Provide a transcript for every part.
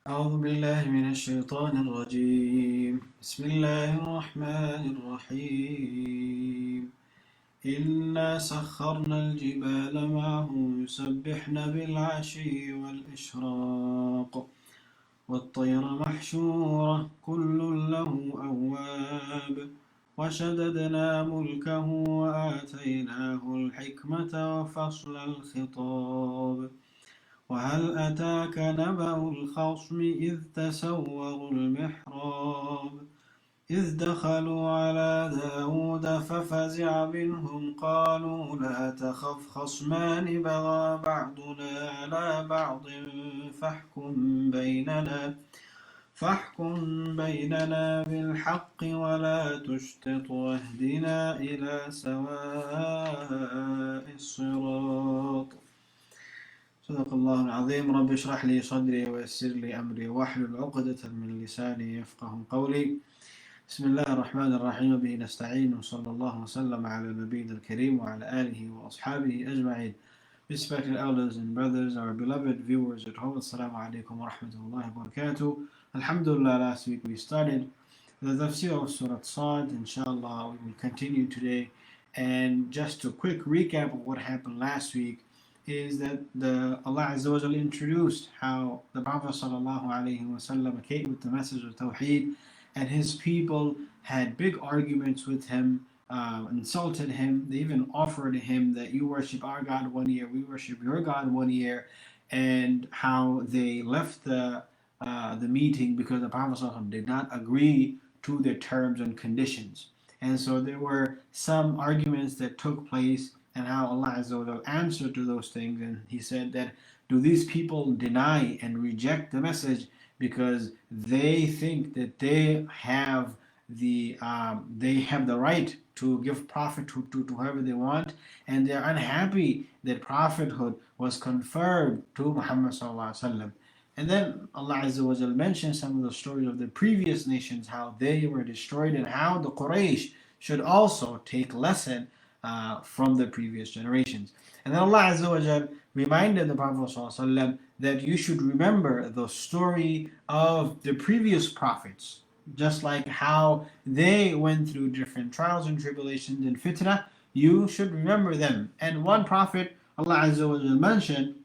أعوذ بالله من الشيطان الرجيم بسم الله الرحمن الرحيم إنا سخرنا الجبال معه يسبحن بالعشي والإشراق والطير محشورة كل له أواب وشددنا ملكه وآتيناه الحكمة وفصل الخطاب وهل أتاك نبأ الخصم إذ تسوروا المحراب إذ دخلوا على داود ففزع منهم قالوا لا تخف خصمان بغى بعضنا على بعض فاحكم بيننا بالحق ولا تشطط واهدنا إلى سواء الصراط. صدق الله العظيم. رب اشرح لي صدري ويسر لي أمري واحلل عقدة من لساني يفقه قولي. بسم الله الرحمن الرحيم به نستعين وصلى الله وسلم على نبينا الكريم وعلى آله وأصحابه أجمعين. Respected elders and brothers, our beloved viewers at home, Assalamu alaikum wa rahmatullahi wa barakatuh. Alhamdulillah, last week we started the Tafsīr of Surah Sad. Inshallah, we will continue today. And just a quick recap of what happened last week is that Allah Azza wa Jalla introduced how the Prophet sallallahu alaihi wasallam came with the message of Tawheed, and his people had big arguments with him, insulted him. They even offered him that you worship our God one year, we worship your God one year, and how they left the meeting because the Prophet sallallahu alaihi wasallam did not agree to their terms and conditions. And so there were some arguments that took place, and how Allah Azza wa Jalla answered to those things. And He said that, do these people deny and reject the message because they think that they have the right to give prophet to whoever they want, and they're unhappy that prophethood was conferred to Muhammad sallallahu alaihi wasallam. And then Allah Azza wa Jalla mentioned some of the stories of the previous nations, how they were destroyed, and how the Quraysh should also take lesson from the previous generations. And then Allah Azza wa Jal reminded the Prophet ﷺ that you should remember the story of the previous prophets, just like how they went through different trials and tribulations and fitna. You should remember them. And one prophet Allah Azza wa Jal mentioned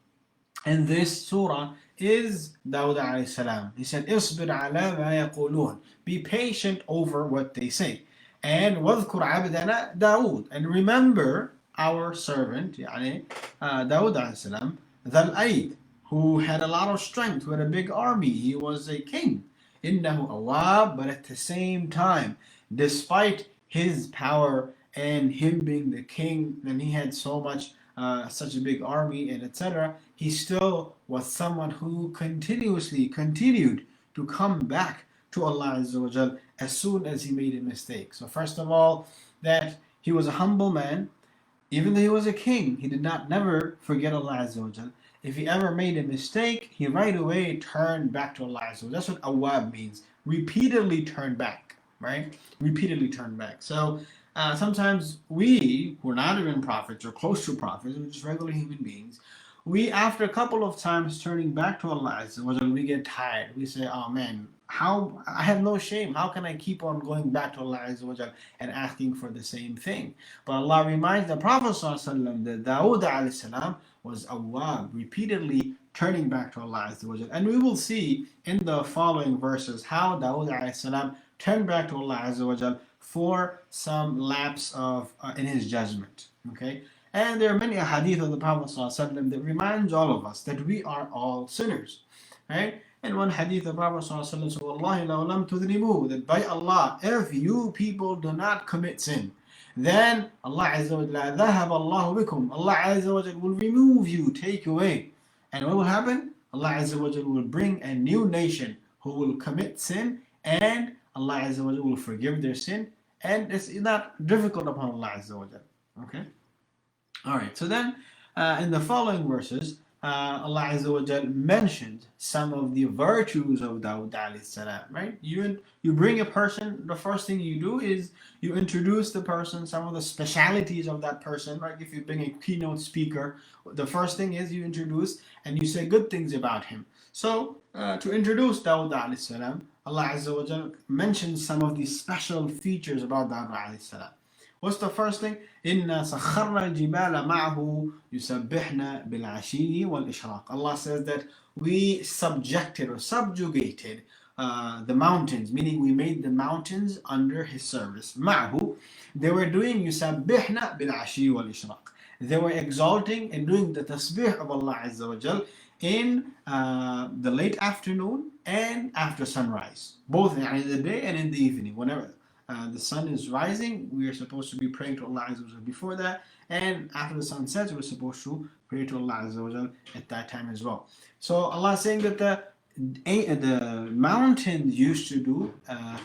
in this surah is Dawud alayhi salam. He said, "Isbir ala ma yaqulun." Be patient over what they say. And وَاذْكُرْ عَبْدَنَا دَاوُد. And remember our servant, Dawud alayhi salam, Dhal Aid, who had a lot of strength, who had a big army. He was a king. إِنَّهُ أَوَّابٌ. But at the same time, despite his power and him being the king, and he had such a big army and etc., he still was someone who continuously continued to come back to Allah Azza wa Jal as soon as he made a mistake. So first of all, that he was a humble man. Even though he was a king, he did not never forget Allah Azza wa Jal. If he ever made a mistake, he right away turned back to Allah Azza wa Jal. That's what awab means. Repeatedly turn back, right? Repeatedly turn back. So sometimes we, who are not even prophets or close to prophets, we're just regular human beings, we, after a couple of times turning back to Allah Azza wa Jal, we get tired. We say, oh man, how I have no shame. How can I keep on going back to Allah Azza wa Jal and asking for the same thing? But Allah reminds the Prophet ﷺ that Dawud alayhi salam was awwab, repeatedly turning back to Allah Azza wa Jal. And we will see in the following verses how Dawud alayhi salam turned back to Allah Azza wa Jal for some lapse of in his judgment. Okay? And there are many hadith of the Prophet ﷺ that reminds all of us that we are all sinners. Right? And one hadith of the Prophet ﷺ said, Wallahi la lam tudrimu, that by Allah, if you people do not commit sin, then Allah Azza wa Jalla dhahab Allahu bikum. Allah Azza wa Jalla will remove you, take away. And what will happen? Allah Azza wa Jalla will bring a new nation who will commit sin, and Allah Azza wa Jalla will forgive their sin, and it's not difficult upon Allah Azza wa Jalla. Okay? Alright, so then in the following verses, Allah Azza wa Jal mentioned some of the virtues of Dawud alayhi salam, right? You bring a person, the first thing you do is you introduce the person, some of the specialities of that person, right? If you bring a keynote speaker, the first thing is you introduce and you say good things about him. So, to introduce Dawud alayhi salam, Allah Azza wa Jal mentions some of these special features about Dawud alayhi salam. What's the first thing? إِنَّا سَخَّرْنَا الْجِبَالَ مَعَهُ يُسَبِّحْنَا بِالْعَشِيِّ وَالْإِشْرَاقِ. Allah says that we subjected or subjugated the mountains, meaning we made the mountains under His service. مَعَهُ, they were doing يُسَبِّحْنَا بِالْعَشِيِّ وَالْإِشْرَاقِ. They were exalting and doing the tasbih of Allah Azza wa Jal in the late afternoon and after sunrise, both in the day and in the evening. Whenever the sun is rising, we are supposed to be praying to Allah Azza wa Jal before that, and after the sun sets, we're supposed to pray to Allah Azza wa Jal at that time as well. So Allah is saying that the mountains used to do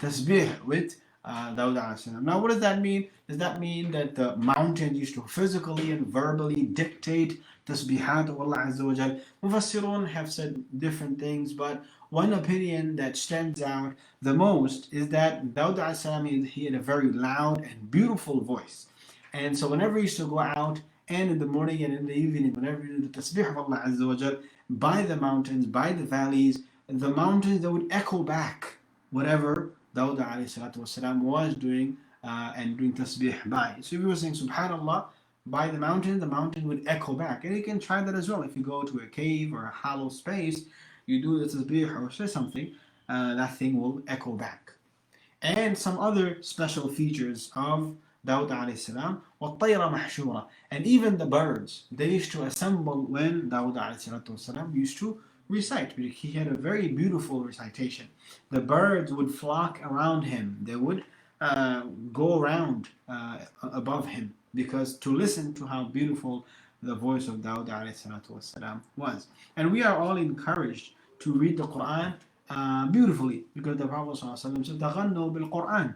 tasbih with Dawud alayhi salam. Now, what does that mean? Does that mean that the mountains used to physically and verbally dictate tasbihat of Allah Azza wa Jal? Mufassirun have said different things, but one opinion that stands out the most is that Dawud alayhi salam, he had a very loud and beautiful voice. And so whenever he used to go out, and in the morning and in the evening, whenever you do the tasbih of Allah Azza wa Jal, by the mountains, by the valleys, the mountains, they would echo back whatever Dawud alayhi salatu wasalam was doing and doing tasbih by. So if you were saying Subhanallah by the mountain would echo back. And you can try that as well. If you go to a cave or a hollow space, you do the tasbih or say something, that thing will echo back. And some other special features of Dawud alayhi salam, وَالطَّيْرَ مَحْشُورًا, and even the birds, they used to assemble when Dawud alayhi salatu wasalam used to recite. He had a very beautiful recitation. The birds would flock around him. They would go around above him, because to listen to how beautiful the voice of Dawud alayhi salatu wasalam was. And we are all encouraged to read the Quran beautifully, because the Prophet ﷺ said, تَغَنُّوا بِالْقُرْآنِ.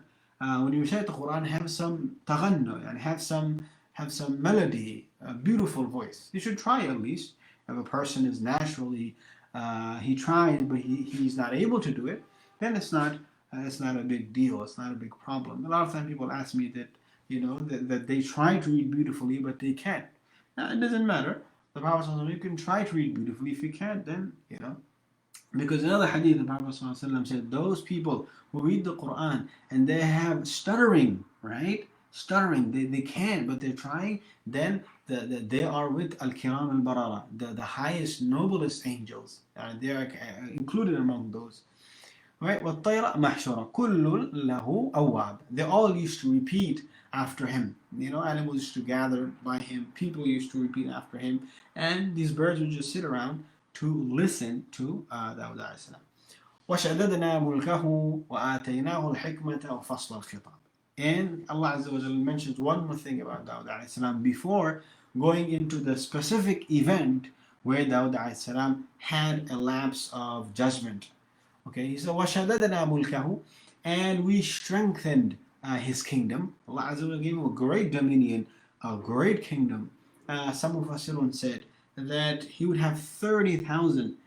When you recite the Quran, have some taghannu, and have some melody, a beautiful voice. You should try at least. If a person is naturally he tries, but he's not able to do it, then it's not a big deal. It's not a big problem. A lot of times people ask me that that they try to read beautifully, but they can't. It doesn't matter. The Prophet says, you can try to read beautifully. If you can't, then because another hadith, the Prophet ﷺ said, those people who read the Quran and they have stuttering, right? Stuttering, they can, but they're trying, then they are with Al-Kiram Al-Barara, the highest, noblest angels. They are included among those. Right? وَالطَّيْرَ مَحْشُورًا كُلٌّ لَهُ أَوَّابٌ. They all used to repeat after him. Animals used to gather by him, people used to repeat after him, and these birds would just sit around to listen to Dawud alayhi salam. وَشَدَدْنَا مُلْكَهُ وَآتَيْنَاهُ الْحِكْمَةَ وَفَصْلَ الْخِطَابِ. And Allah Azza wa Jalla mentions one more thing about Dawud alayhi salam before going into the specific event where Dawud alayhi salam had a lapse of judgment. Okay, he said, وَشَدَدْنَا مُلْكَهُ, and we strengthened his kingdom. Allah Azza wa Jalla gave him a great dominion, a great kingdom. Some of us said that he would have 30,000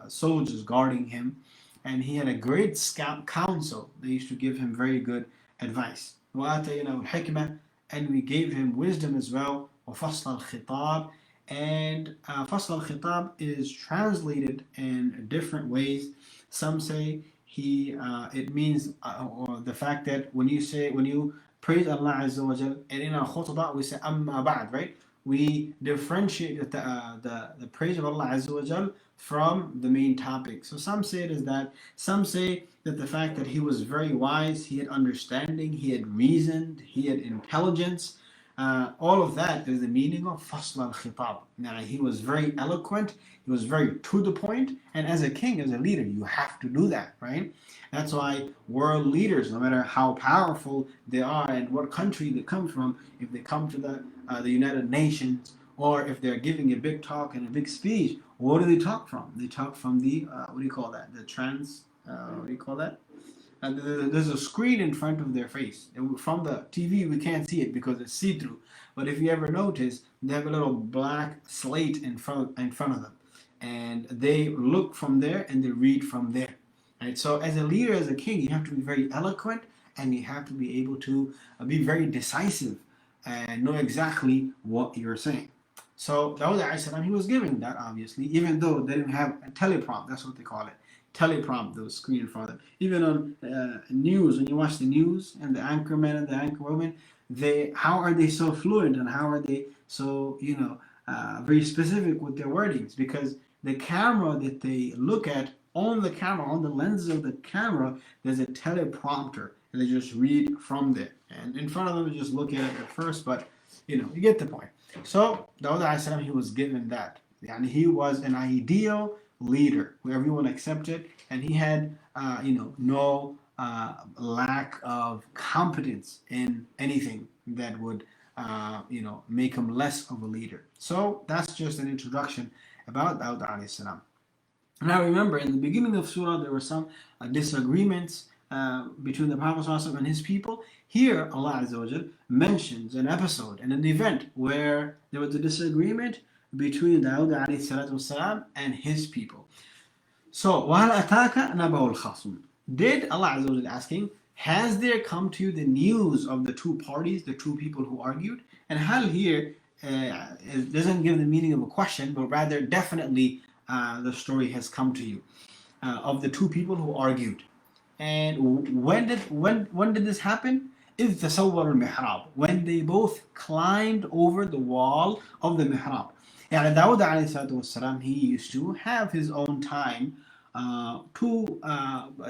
soldiers guarding him, and he had a great scout council. They used to give him very good advice. وَآتَيْنَاهُ الْحِكْمَةَ, and we gave him wisdom as well. وَفَصْلَ الْخِطَابِ, and فَصْلَ الْخِطَابِ is translated in different ways. Some say it means the fact that when you praise Allah Azza wa Jal, and in our khutbah we say amma ba'd, right? We differentiate the praise of Allah Azza wa Jal from the main topic. So some say it is that. Some say that the fact that he was very wise, he had understanding, he had reason, he had intelligence. All of that is the meaning of Fasl al-Khitab. Now, he was very eloquent, he was very to the point, and as a king, as a leader, you have to do that, right? That's why world leaders, no matter how powerful they are and what country they come from, if they come to the United Nations, or if they're giving a big talk and a big speech, what do they talk from? They talk from the, what do you call that? What do you call that? There's a screen in front of their face. From the TV, we can't see it because it's see-through. But if you ever notice, they have a little black slate in front of them. And they look from there and they read from there. Right? So as a leader, as a king, you have to be very eloquent, and you have to be able to be very decisive and know exactly what you're saying. So Dawud alayhi salam, he was given that, obviously, even though they didn't have a teleprompt. That's what they call it. Teleprompt, the screen in front of them. Even on news, when you watch the news and the anchorman and the anchorwoman, how are they so fluent and how are they so, very specific with their wordings? Because the camera that they look at, on the camera, on the lenses of the camera, there's a teleprompter, and they just read from there. And in front of them, they just look at it at first, but you get the point. So Dawud alayhi salam, he was given that. And he was an ideal leader who everyone accepted, and he had no lack of competence in anything that would make him less of a leader. So that's just an introduction about Dawud alayhi salam. Now remember, in the beginning of Surah, there were some disagreements between the Prophet ﷺ and his people. Here, Allah Azza wa Jal mentions an episode and an event where there was a disagreement between Dawud ﷺ and his people. So, وَهَلْ أَتَاكَ نَبَأُ الْخَصْمِ? Did Allah Azza wa Jal asking, has there come to you the news of the two parties, the two people who argued? And hal here it doesn't give the meaning of a question, but rather definitely the story has come to you of the two people who argued. And when did this happen? إِذْ تَسَوَّرُوا الْمِحْرَابِ, when they both climbed over the wall of the mihrab. Yani Dawud alayhi he used to have his own time to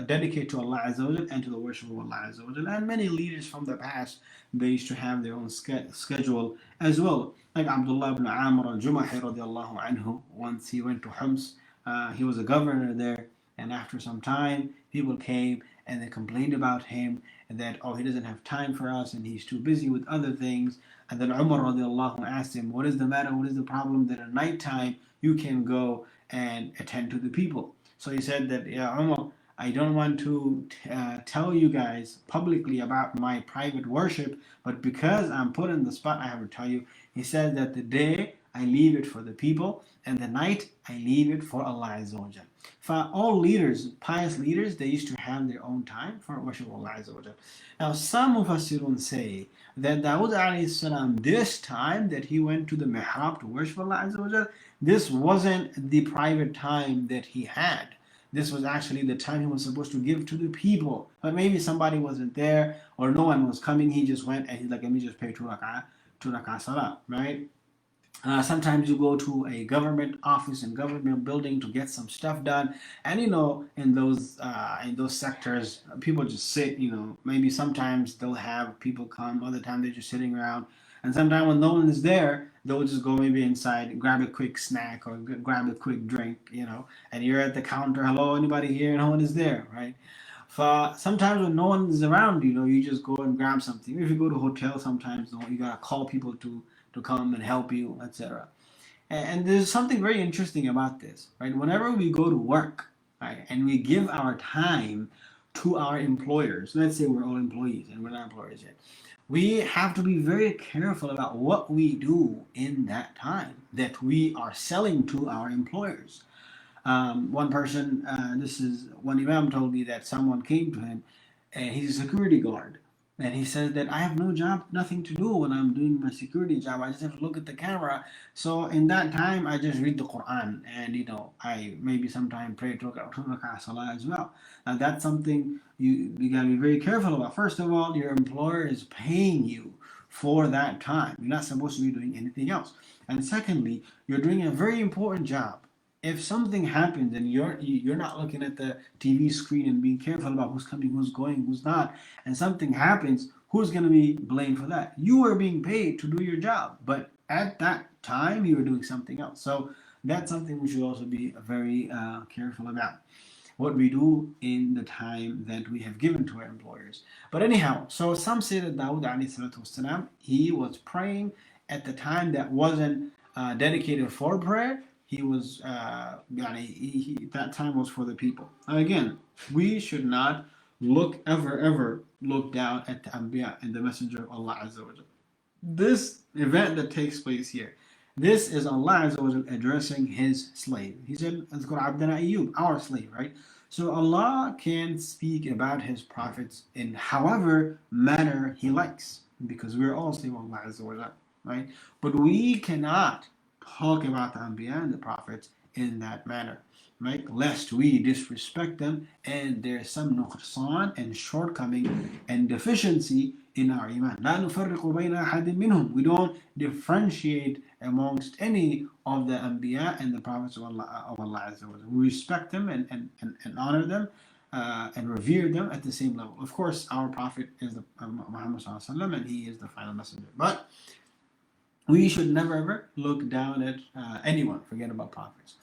dedicate to Allah Azza wa Jal and to the worship of Allah Azza wa Jal. And many leaders from the past, they used to have their own schedule as well. Like Abdullah ibn Amr al-Jumahi radiallahu anhu, once he went to Homs, he was a governor there, and after some time, people came and they complained about him, and that, he doesn't have time for us, and he's too busy with other things. And then Umar radiallahu asked him, what is the matter, what is the problem that at night time you can go and attend to the people? So he said that, yeah, Umar, I don't want to tell you guys publicly about my private worship, but because I'm put in the spot, I have to tell you. He said that the day I leave it for the people, and the night I leave it for Allah Azza wa Jal. For all leaders, pious leaders, they used to have their own time for worship of Allah Azza wa Jal. Now some Mufassirun say that Dawud alayhi salam, this time that he went to the mihrab to worship Allah Azza wa Jal, this wasn't the private time that he had. This was actually the time he was supposed to give to the people. But maybe somebody wasn't there or no one was coming. He just went and he's like, let me just pay 2 rak'ah salah, right? Sometimes you go to a government office and government building to get some stuff done, and in those sectors, people just sit. Maybe sometimes they'll have people come, other time they're just sitting around, and sometimes when no one is there, they'll just go maybe inside, grab a quick snack or grab a quick drink, and you're at the counter. Hello, anybody here? No one is there, right? Sometimes when no one is around, you just go and grab something. If you go to a hotel, sometimes you gotta call people to come and help you, etc. And there's something very interesting about this, right? Whenever we go to work, right, and we give our time to our employers, let's say we're all employees and we're not employers yet, we have to be very careful about what we do in that time that we are selling to our employers. One person, one Imam told me that someone came to him, and he's a security guard. And he says that I have no job, nothing to do when I'm doing my security job. I just have to look at the camera. So in that time, I just read the Quran. And, I maybe sometime pray 2 rak'ah salah as well. Now that's something you got to be very careful about. First of all, your employer is paying you for that time. You're not supposed to be doing anything else. And secondly, you're doing a very important job. If something happens and you're not looking at the TV screen and being careful about who's coming, who's going, who's not, and something happens, who's going to be blamed for that? You are being paid to do your job, but at that time you were doing something else. So that's something we should also be very careful about, what we do in the time that we have given to our employers. But anyhow, so some say that Dawud alayhi he was praying at the time that wasn't dedicated for prayer. He was, that time was for the people. Now again, we should not ever look down at the Anbiya and the Messenger of Allah Azza wa Jal. This event that takes place here, this is Allah Azza wa Jal addressing his slave. He said, "Azkur Abdana Ayyub," our slave, right? So Allah can speak about his prophets in however manner he likes, because we're all slaves of Allah Azza wa Jal, right? But we cannot talk about the Anbiya and the Prophets in that manner, right? Lest we disrespect them and there's some nuqsan and shortcoming and deficiency in our iman. لا نفرق بين أحد منهم. We don't differentiate amongst any of the Anbiya and the Prophets of Allah Azza wa Jalla. We respect them and honor them and revere them at the same level. Of course, our Prophet is the Muhammad Sallallahu Alaihi Wasallam, and he is the final messenger. But we should never ever look down at anyone. Forget about prophets.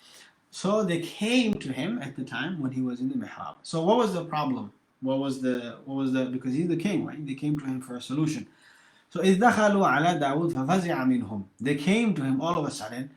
So they came to him at the time when he was in the mihrab. So what was the problem? What was the because he's the king, right? They came to him for a solution. So إذ دخلوا على داود ففزع منهم. They came to him all of a sudden,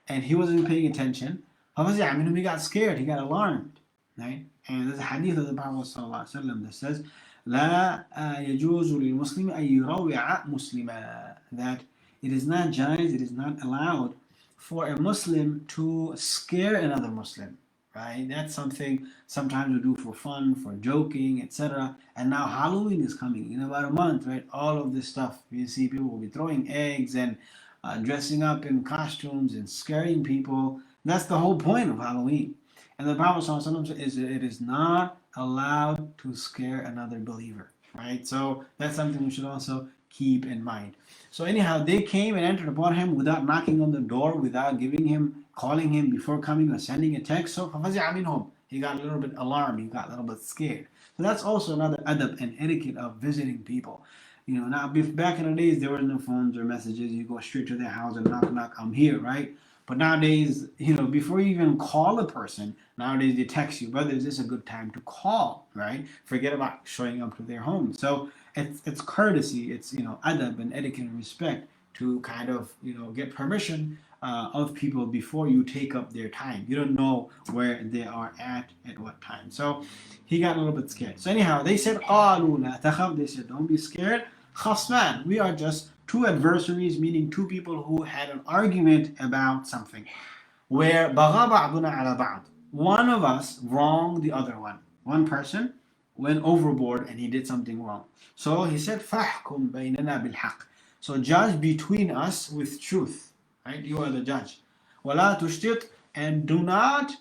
and he wasn't paying attention. ففزع منهم. He got scared. He got alarmed, right? And there's a hadith of the Prophet ﷺ that says, لا يجوز للمسلم أن يروع مسلما. That it is not jaiz, it is not allowed for a Muslim to scare another Muslim, right? That's something sometimes we do for fun, for joking, etc. And now Halloween is coming in about a month, right? All of this stuff. You see people will be throwing eggs and dressing up in costumes and scaring people. That's the whole point of Halloween. And the Prophet ﷺ says it is not allowed to scare another believer, right? So that's something we should also keep in mind. So anyhow, they came and entered upon him without knocking on the door, without calling him before coming or sending a text. So he got a little bit alarmed, he got a little bit scared. So that's also another adab and etiquette of visiting people. You know, now back in the days, there were no phones or messages. You go straight to their house and knock, I'm here, right? But nowadays, you know, before you even call a person, nowadays they text you, brother, is this a good time to call, right? Forget about showing up to their home. So it's courtesy, it's, you know, adab and etiquette and respect to kind of, you know, get permission of people before you take up their time. You don't know where they are at what time. So he got a little bit scared. So anyhow, they said, they said, don't be scared. Khasman, we are just two adversaries, meaning two people who had an argument about something, where bagha ba'duna ala ba'd. One of us wronged the other one. One person went overboard and he did something wrong. So he said, فَحْكُمْ بَيْنَنَا بِالْحَقِّ. So judge between us with truth. Right? You are the judge. وَلَا تُشْتِطْ. And do not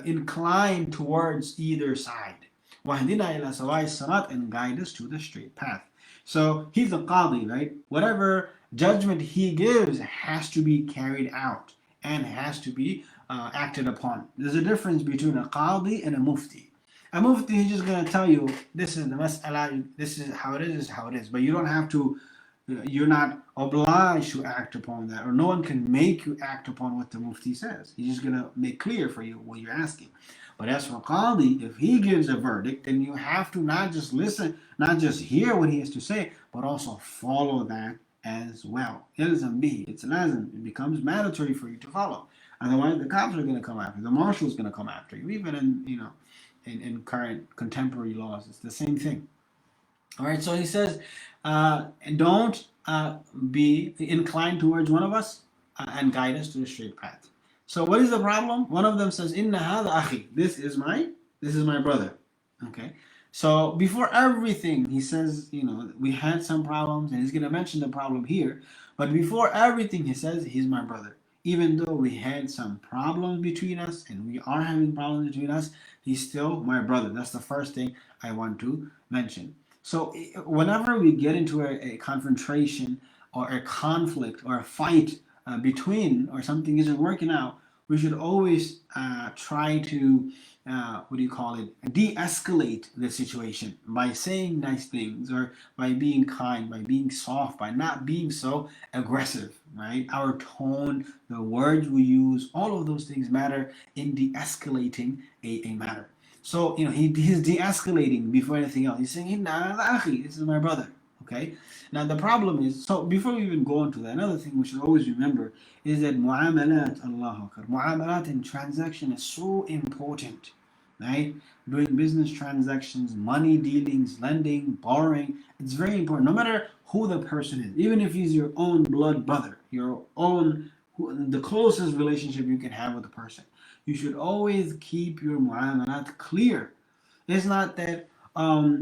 incline towards either side. وَهْدِنَا إِلَى سَوَاءِ الصِّرَاطِ. And guide us to the straight path. So he's a qadi, right? Whatever judgment he gives has to be carried out and has to be acted upon. There's a difference between a qadi and a mufti. A mufti is just going to tell you, this is the mas'ala, this is how it is, this is how it is. But you don't have to, you're not obliged to act upon that, or no one can make you act upon what the mufti says. He's just going to make clear for you what you're asking. But as for qadi, if he gives a verdict, then you have to not just listen, not just hear what he has to say, but also follow that as well. Ilzam bihi, it's lazim, it becomes mandatory for you to follow. Otherwise, the cops are going to come after you, the marshal's going to come after you. Even in, you know, in current contemporary laws, it's the same thing. All right, so he says, don't be inclined towards one of us and guide us to the straight path. So what is the problem? One of them says, Inna hadha akhi. This is my brother. Okay. So before everything, he says, you know, we had some problems, and he's going to mention the problem here. But before everything, he says, he's my brother. Even though we had some problems between us, and we are having problems between us, he's still my brother. That's the first thing I want to mention. So whenever we get into a confrontation or a conflict or a fight between, or something isn't working out, we should always try to de-escalate the situation by saying nice things, or by being kind, by being soft, by not being so aggressive, right? Our tone, the words we use, all of those things matter in de-escalating a matter. So, you know, he's de-escalating before anything else. He's saying, this is my brother. Okay. Now the problem is, so before we even go into that, another thing we should always remember is that mu'amalat in transaction is so important, right? Doing business transactions, money dealings, lending, borrowing, it's very important. No matter who the person is, even if he's your own blood brother, your own, the closest relationship you can have with the person, you should always keep your mu'amalat clear. It's not that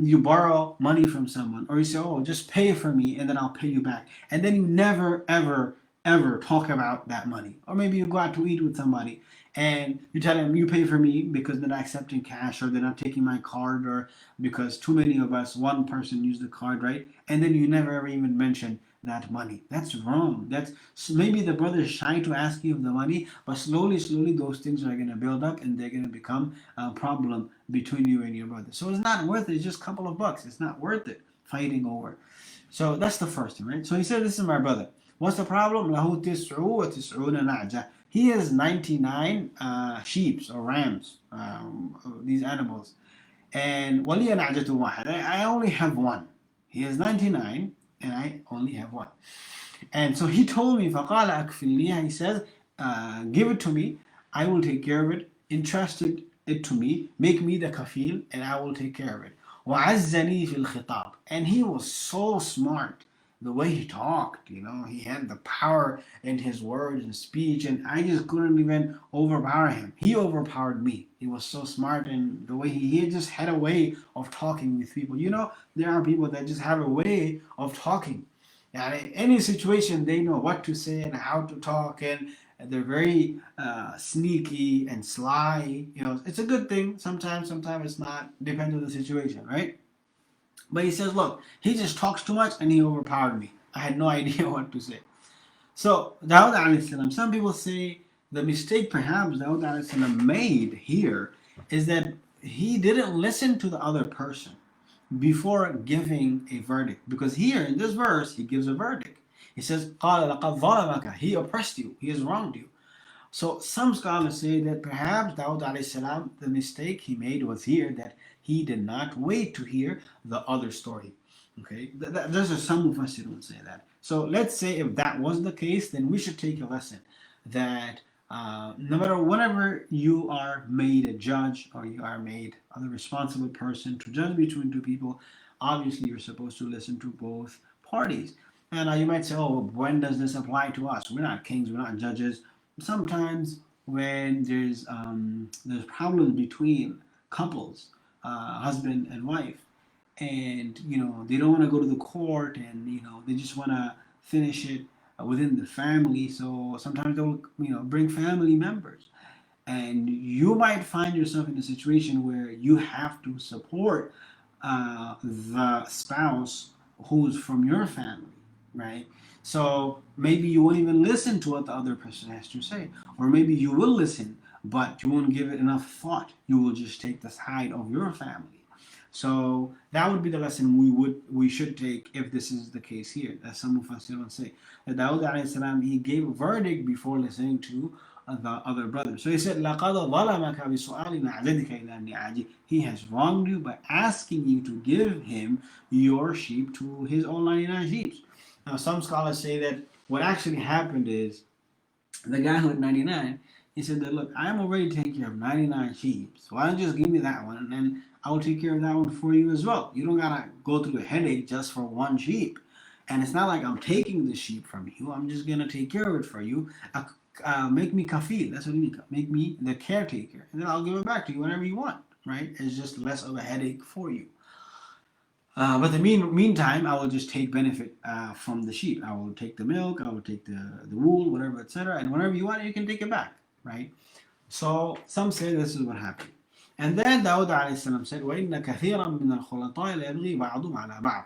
you borrow money from someone, or you say, oh, just pay for me and then I'll pay you back. And then you never ever ever talk about that money. Or maybe you go out to eat with somebody and you tell them you pay for me because they're not accepting cash or they're not taking my card or because too many of us, one person used the card, right? And then you never ever even mention that money. That's wrong. That's maybe the brother is shy to ask you of the money, but slowly those things are going to build up and they're going to become a problem between you and your brother. So it's not worth it. It's just a couple of bucks. It's not worth it fighting over. So that's the first thing, right? So he said, this is my brother. What's the problem? له 99 نعجة. He has 99 sheep or rams, these animals. And ولي نعجة واحدة. I only have one. He has 99 and I only have one. And so he told me, فقال أكفلنيها. He says, give it to me. I will take care of it. Entrust it to me. Make me the kafil and I will take care of it. وعزني في الخطاب. And he was so smart. The way he talked, he had the power in his words and speech, and I just couldn't even overpower him. He overpowered me. He was so smart, and the way he just had a way of talking with people. There are people that just have a way of talking. And in any situation, they know what to say and how to talk, and they're very sneaky and sly. It's a good thing. Sometimes it's not. Depends on the situation, right? But he says, look, he just talks too much and he overpowered me. I had no idea what to say. So, Dawud alayhi salam, some people say the mistake perhaps Dawud alayhi salam made here is that he didn't listen to the other person before giving a verdict. Because here in this verse, he gives a verdict. He says, قَالَ لَقَدْ ظَلَمَكَ. He oppressed you. He has wronged you. So some scholars say that perhaps Dawud alayhi salam, the mistake he made was here that he did not wait to hear the other story. Okay, there's some mufassirun say that. So let's say if that was the case, then we should take a lesson that no matter whenever you are made a judge or you are made a responsible person to judge between two people, obviously you're supposed to listen to both parties. And you might say, oh, when does this apply to us? We're not kings, we're not judges. Sometimes when there's problems between couples, husband and wife, and they don't want to go to the court, and they just want to finish it within the family. So sometimes they'll bring family members, and you might find yourself in a situation where you have to support the spouse who's from your family, right? So maybe you won't even listen to what the other person has to say, or maybe you will listen, but you won't give it enough thought. You will just take the side of your family. So that would be the lesson we should take if this is the case here. As some Mufassirun say, that Dawud alayhi salam, he gave a verdict before listening to the other brother. So he said, لَقَدْ ظَلَمَكَ بِسُؤَالِ نَعْجَدِكَ إِلَى النِّعَاجِ. He has wronged you by asking you to give him your sheep to his own 99 sheep. Now, some scholars say that what actually happened is the guy who had 99, he said that, look, I'm already taking care of 99 sheep, so why don't you just give me that one, and then I will take care of that one for you as well. You don't gotta go through a headache just for one sheep. And it's not like I'm taking the sheep from you. I'm just gonna take care of it for you. Make me kafil. That's what you mean. Make me the caretaker, and then I'll give it back to you whenever you want. Right? It's just less of a headache for you. But the meantime, I will just take benefit from the sheep. I will take the milk, I will take the wool, whatever, etc. And whenever you want it, you can take it back, right? So some say this is what happened. And then Dawud alayhi salam said, وَإِنَّ كَثِيرًا مِنَ الْخُلَطَاءِ لَيَبْغِي بَعْضُهُمْ عَلَى بَعْضٍ.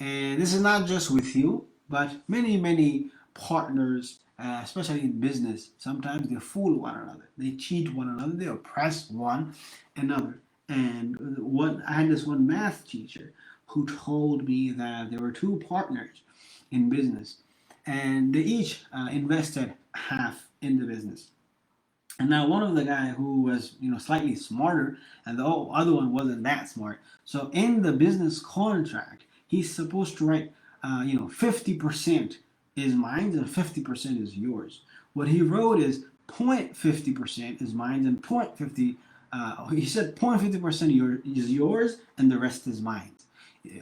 And this is not just with you, but many partners, especially in business, sometimes they fool one another. They cheat one another. They oppress one another. And I had this one math teacher who told me that there were two partners in business, and they each invested half in the business. And now one of the guy who was slightly smarter, and the other one wasn't that smart. So in the business contract, he's supposed to write 50% is mine and 50% is yours. What he wrote is 0.50% is mine and 0.50. He said 0.50% is yours and the rest is mine.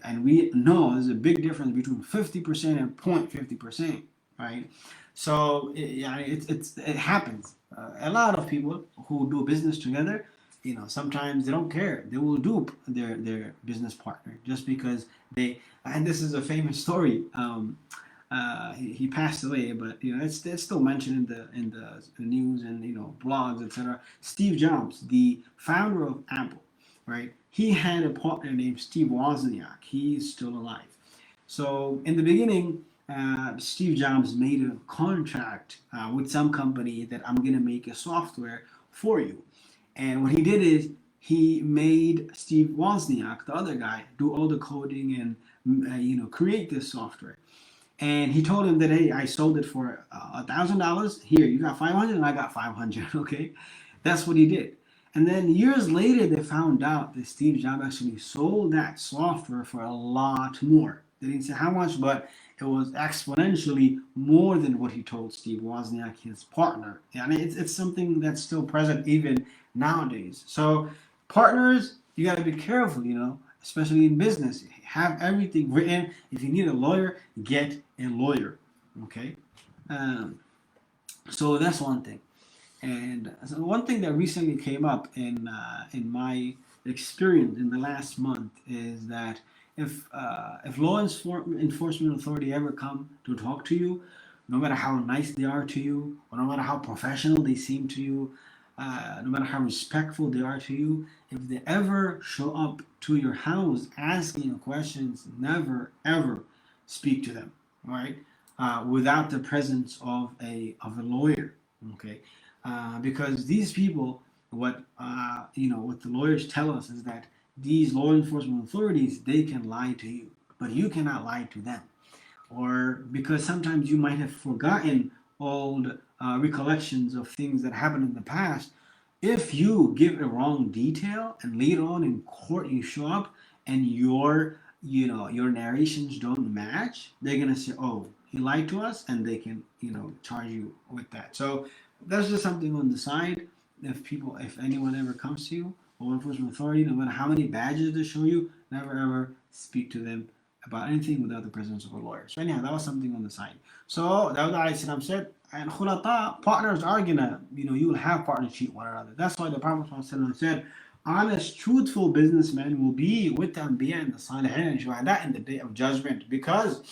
And we know there's a big difference between 50% and 0.50%, right? So it happens. A lot of people who do business together, sometimes they don't care. They will dupe their business partner just because and this is a famous story. he passed away, but it's still mentioned in the news and blogs, etc. Steve Jobs, the founder of Apple, right? He had a partner named Steve Wozniak. He's still alive. So in the beginning, Steve Jobs made a contract with some company that I'm gonna make a software for you. And what he did is he made Steve Wozniak, the other guy, do all the coding and create this software. And he told him that, hey, I sold it for $1,000. Here, you got 500, and I got 500. Okay, that's what he did. And then years later, they found out that Steve Jobs actually sold that software for a lot more. They didn't say how much, but it was exponentially more than what he told Steve Wozniak, his partner. And it's something that's still present even nowadays. So partners, you got to be careful, especially in business. Have everything written. If you need a lawyer, get a lawyer. Okay? Um, so that's one thing. And so one thing that recently came up in my experience in the last month is that if law enforcement authority ever come to talk to you, no matter how nice they are to you, or no matter how professional they seem to you, no matter how respectful they are to you, if they ever show up to your house asking you questions, never ever speak to them, right? Without the presence of a lawyer, okay? Because these people, what the lawyers tell us is that these law enforcement authorities, they can lie to you, but you cannot lie to them. Or because sometimes you might have forgotten old recollections of things that happened in the past. If you give a wrong detail and later on in court you show up and your narrations don't match, they're gonna say, "Oh, he lied to us," and they can charge you with that. So that's just something on the side. If anyone ever comes to you, law enforcement authority, no matter how many badges they show you, never ever speak to them about anything without the presence of a lawyer. So anyhow, that was something on the side. So Dawud alayhi salam said, and khulata, partners are gonna, you will have partners cheat one another. That's why the Prophet said, honest, truthful businessmen will be with the Anbiya and the Salihin and Shuhada in the day of judgment. Because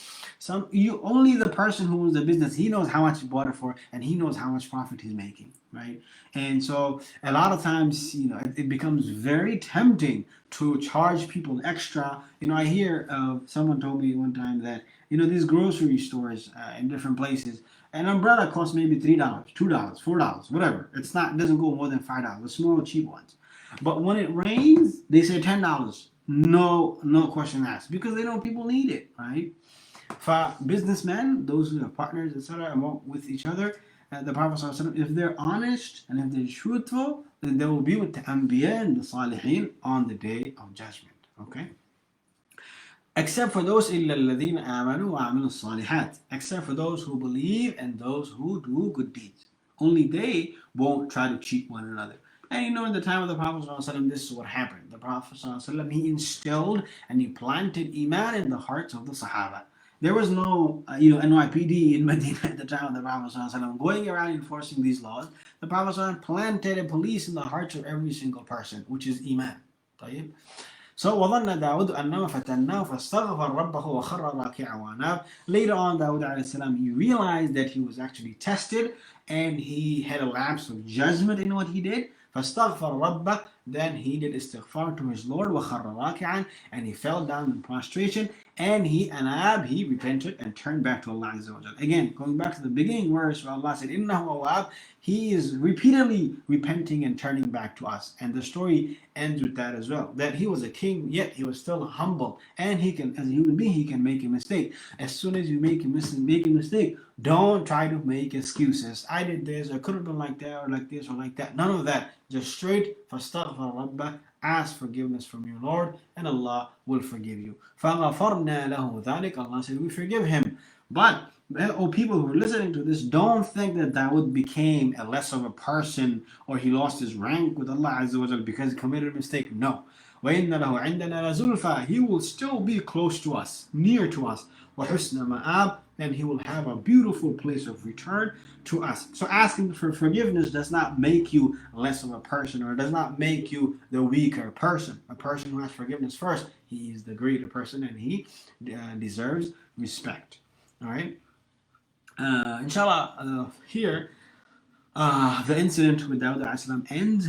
only the person who owns the business, he knows how much he bought it for and he knows how much profit he's making, right? And so a lot of times, it becomes very tempting to charge people extra. I hear someone told me one time that, these grocery stores in different places, an umbrella costs maybe $3, $2, $4, whatever. It doesn't go more than $5, the small cheap ones. But when it rains, they say $10. No question asked, because they know people need it, right? For businessmen, those who have partners, etc., with each other, the Prophet ﷺ, if they're honest and if they're truthful, then they will be with the Anbiya and the Salihin on the day of judgment. Okay? Except for those إِلَّا الَّذِينَ آمَنُوا وَعَمِلُوا الصَّالِحَاتِ, except for those who believe and those who do good deeds. Only they won't try to cheat one another. And in the time of the Prophet ﷺ, this is what happened. The Prophet ﷺ, he instilled and he planted Iman in the hearts of the Sahaba. There was no, NYPD in Medina at the time of the Prophet ﷺ going around enforcing these laws. The Prophet ﷺ planted a police in the hearts of every single person, which is Iman. طيب? So وظن داود أنه فتناه فاستغفر ربه وخر راكعا وأناب. Later on, Dawud alayhi salam, he realized that he was actually tested and he had a lapse of judgment in what he did. فاستغفر ربه, then he did istighfar to his Lord, وخر راكعا, and he fell down in prostration, and he repented and turned back to Allah Azza wa Jal. Again, going back to the beginning verse where Allah said, إِنَّهُ أَوَّابٌ, he is repeatedly repenting and turning back to us. And the story ends with that as well. That he was a king, yet he was still humble. And he can, as a human being, he can make a mistake. As soon as you make a mistake, don't try to make excuses. I did this, I could have been like that, or like this, or like that. None of that. Just straight, فَاسْتَغْفَرْ رَبَّهُ, ask forgiveness from your Lord, and Allah will forgive you. فَغَفَرْنَا لَهُ ذَلِكَ, Allah said, we forgive him. But, people who are listening to this, don't think that Dawood became a less of a person, or he lost his rank with Allah Azza wa Jal because he committed a mistake. No. وَإِنَّ لَهُ عِنْدَنَا لَزُلْفَى, he will still be close to us, near to us. وَحُسْنَ مَآبٍ, and he will have a beautiful place of return to us. So asking for forgiveness does not make you less of a person, or does not make you the weaker person. A person who has forgiveness first, he is the greater person and he deserves respect. All right? Inshallah, here the incident with Dawud as-salam ends.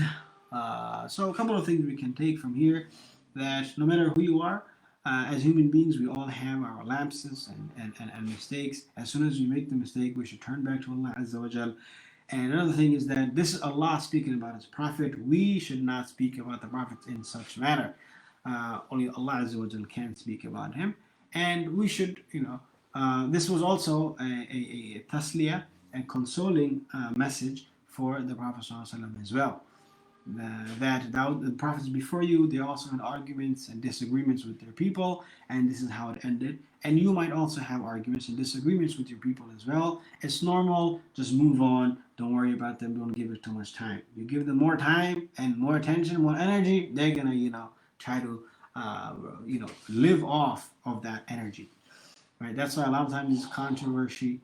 So a couple of things we can take from here, that no matter who you are, as human beings, we all have our lapses and mistakes. As soon as we make the mistake, we should turn back to Allah Azza wa Jal. And another thing is that this is Allah speaking about His Prophet. We should not speak about the Prophet in such manner. Only Allah Azza wa Jal can speak about him. And we should, this was also a tasliya and consoling message for the Prophet ﷺ as well. That the prophets before you, they also had arguments and disagreements with their people, and this is how it ended. And you might also have arguments and disagreements with your people as well. It's normal. Just move on. Don't worry about them. Don't give it too much time. You give them more time and more attention, more energy, they're gonna, try to, live off of that energy. Right? That's why a lot of times controversy,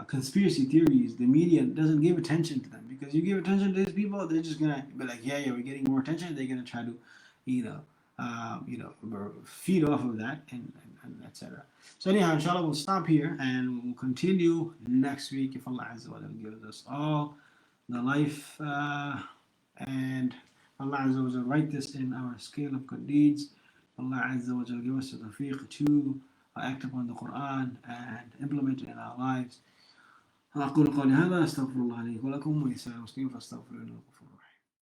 conspiracy theories, the media doesn't give attention to them, because you give attention to these people, they're just gonna be like, yeah, we're getting more attention. They're gonna try to, feed off of that and etc. So anyhow, inshallah, we'll stop here and we'll continue next week if Allah Azza wa Jalla gives us all the life and Allah Azza wa Jalla write this in our scale of good deeds. Allah Azza wa Jalla give us the tawfiq to act upon the Quran and implement it in our lives. أقول قولي هذا أستغفر الله لي ولكم ولسائر المسلمين فاستغفروه إنه غفور